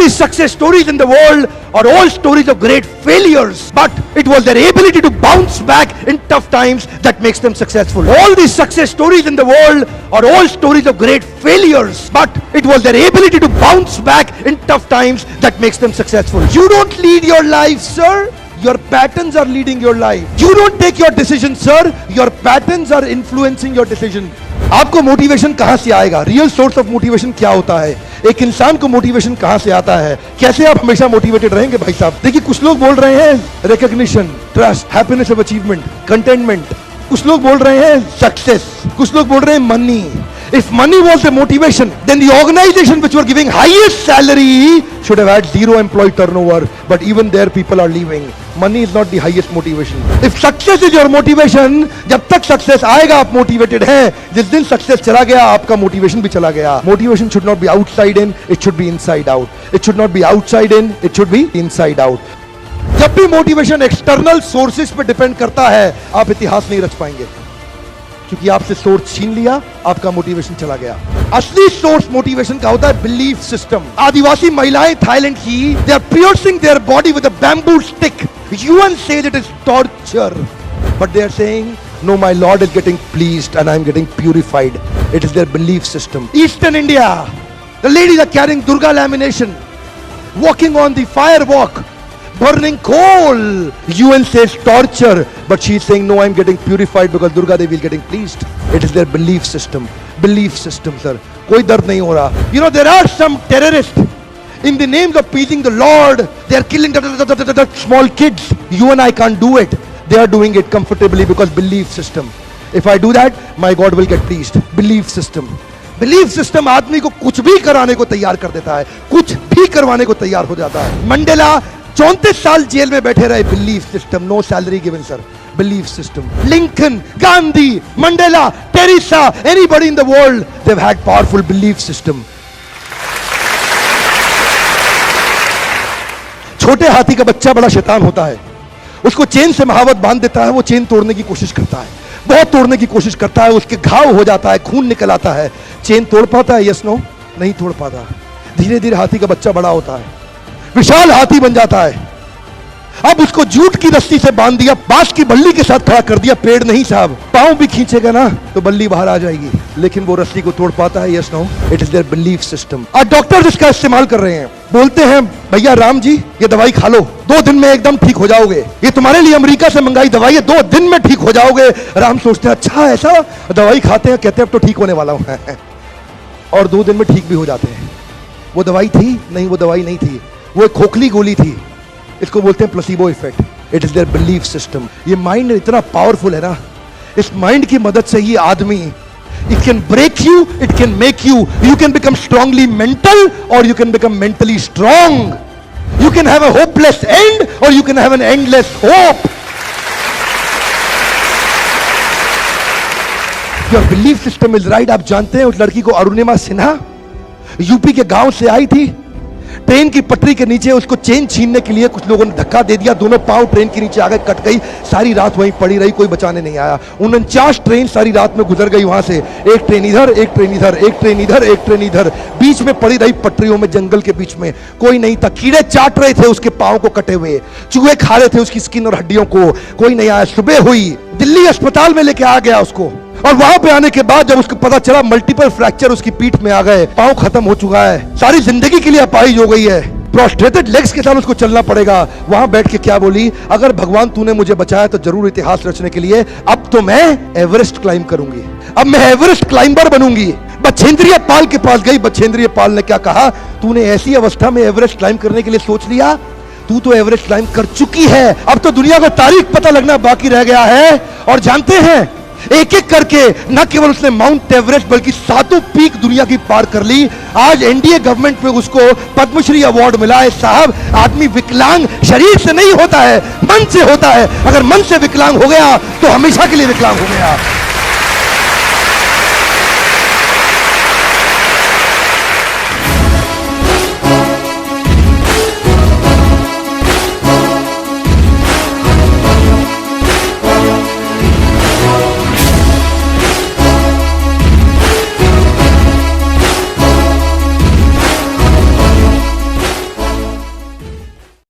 the success stories in the world are all stories of great failures, but it was their ability to bounce back in tough times that makes them successful. All the success stories in the world are all stories of great failures, but it was their ability to bounce back in tough times that makes them successful. You don't lead your life, sir. Your patterns are leading your life. You don't take your decision, sir. Your patterns are influencing your decision. आपको motivation कहां से आएगा? Real source of motivation क्या होता है? एक इंसान को मोटिवेशन कहां से आता है? कैसे आप हमेशा मोटिवेटेड रहेंगे भाई साहब? देखिए, कुछ लोग बोल रहे हैं recognition, trust, happiness of achievement, containment. कुछ लोग बोल रहे हैं सक्सेस, कुछ लोग बोल रहे हैं money. If money was the motivation, then the organization which were giving highest salary should have had zero employee turnover, but even there people are leaving. Money is not the highest motivation. If success is your motivation, जब तक success आएगा आप motivated हैं, जिस दिन success चला गया आपका motivation भी चला गया. Motivation should not be outside in, it should be inside out. It should not be outside in, it should be inside out. जब भी motivation external sources पे depend करता है, आप इतिहास नहीं रच पाएंगे, क्योंकि आपसे सोर्स छीन लिया, आपका मोटिवेशन चला गया. असली सोर्स मोटिवेशन का होता है बिलीफ सिस्टम. आदिवासी महिलाएं थाईलैंड की, they are piercing their body with a bamboo stick. UN says it is torture, but they are saying no, my lord is getting pleased and I am getting purified. It is their belief system. Eastern India, the ladies are carrying Durga lamination, walking on the fire walk, burning coal. UN says torture, but she is saying no, I am getting purified because Durga Devi is getting pleased. It is their belief system. Belief system, sir. कोई दर्द नहीं हो रहा. You know, there are some terrorists in the names of pleasing the Lord. They are killing the small kids. You and I can't do it. They are doing it comfortably because belief system. If I do that, my God will get pleased. Belief system. Belief system आदमी को कुछ भी कराने को तैयार कर देता है, कुछ भी करवाने को तैयार हो जाता है. मंडेला 34 साल जेल में बैठे रहे. Belief system. No salary given, sir. Belief system. Lincoln, Gandhi, Mandela, Teresa, anybody in the world, they have had powerful belief system. छोटे हाथी का बच्चा बड़ा शैतान होता है. उसको चेन से महावत बांध देता है, वो चेन तोड़ने की कोशिश करता है, बहुत तोड़ने की कोशिश करता है, उसके घाव हो जाता है, खून निकल आता है. चेन तोड़ पाता है? Yes no? नहीं तोड़ पाता. धीरे धीरे हाथी का बच्चा बड़ा होता है, विशाल हाथी बन जाता है. अब उसको जूट की रस्सी से बांध दिया, बांस की बल्ली के साथ खड़ा कर दिया. पेड़ नहीं साहब, पांव भी खींचेगा ना तो बल्ली बाहर आ जाएगी, लेकिन वो रस्सी को तोड़ पाता है? Yes no? It is their belief system. आज डॉक्टर इसका इस्तेमाल कर रहे हैं. बोलते हैं भैया राम जी, ये दवाई खा लो, 2 दिन में एकदम ठीक हो जाओगे. ये तुम्हारे लिए अमेरिका से मंगाई दवाई है, 2 दिन में ठीक हो जाओगे. राम सोचते हैं अच्छा ऐसा, दवाई खाते हैं, कहते हैं अब तो ठीक होने वाला हूं और 2 दिन में ठीक भी हो जाते हैं. वो दवाई थी? नहीं, वो दवाई नहीं थी, वो एक खोखली गोली थी. इसको बोलते हैं placebo effect. It is their belief system. ये माइंड इतना पावरफुल है ना, इस माइंड की मदद से ही आदमी, it can break you, it can make you. You can become strongly mental or you can become mentally strong. You can have a hopeless end or you can have an endless hope. Your belief system is right. आप जानते हैं उस लड़की को Arunima Sinha UP के गांव से आई थी. ट्रेन की पटरी के नीचे उसको चेन छीनने के लिए कुछ लोगों ने धक्का दे दिया, दोनों पांव ट्रेन के नीचे आ गए, कट गई. सारी रात वहीं पड़ी रही, कोई बचाने नहीं आया. 49 ट्रेन सारी रात में गुजर गई वहां से. एक ट्रेन इधर, एक ट्रेन इधर, एक ट्रेन इधर, एक ट्रेन इधर, बीच में पड़ी रही पटरियों में, जंगल के बीच में. कोई नहीं था. कीड़े चाट रहे थे उसके पांव को कटे हुए, चूहे खा रहे थे उसकी स्किन और हड्डियों को. कोई नहीं आया. सुबह हुई, दिल्ली अस्पताल में लेके आ गया उसको, और वहां पे आने के बाद जब उसको पता चला मल्टीपल फ्रैक्चर उसकी पीठ में आ गए, पांव खत्म हो चुका है, सारी जिंदगी के लिए अपाहिज हो गई है, प्रोस्ट्रेटेड लेग्स के साथ उसको चलना पड़ेगा. वहां बैठ के क्या बोली? अगर भगवान तूने मुझे बचाया तो जरूर इतिहास रचने के लिए अब तो मैं एवरेस्ट क्लाइंब करूंगी, अब मैं एवरेस्ट क्लाइंबर बनूंगी. बछेंद्रिय पाल के पास गई. बछेंद्रिय पाल ने क्या कहा? तूने ऐसी अवस्था में एवरेस्ट क्लाइंब करने के लिए सोच लिया? तू तो एवरेस्ट क्लाइंब कर चुकी है, अब तो दुनिया को तारीख पता लगना बाकी रह गया है. और जानते हैं, एक एक करके न केवल उसने माउंट एवरेस्ट बल्कि 7 पीक दुनिया की पार कर ली. आज एनडीए गवर्नमेंट में उसको पद्मश्री अवार्ड मिला है. साहब, आदमी विकलांग शरीर से नहीं होता है, मन से होता है. अगर मन से विकलांग हो गया तो हमेशा के लिए विकलांग हो गया.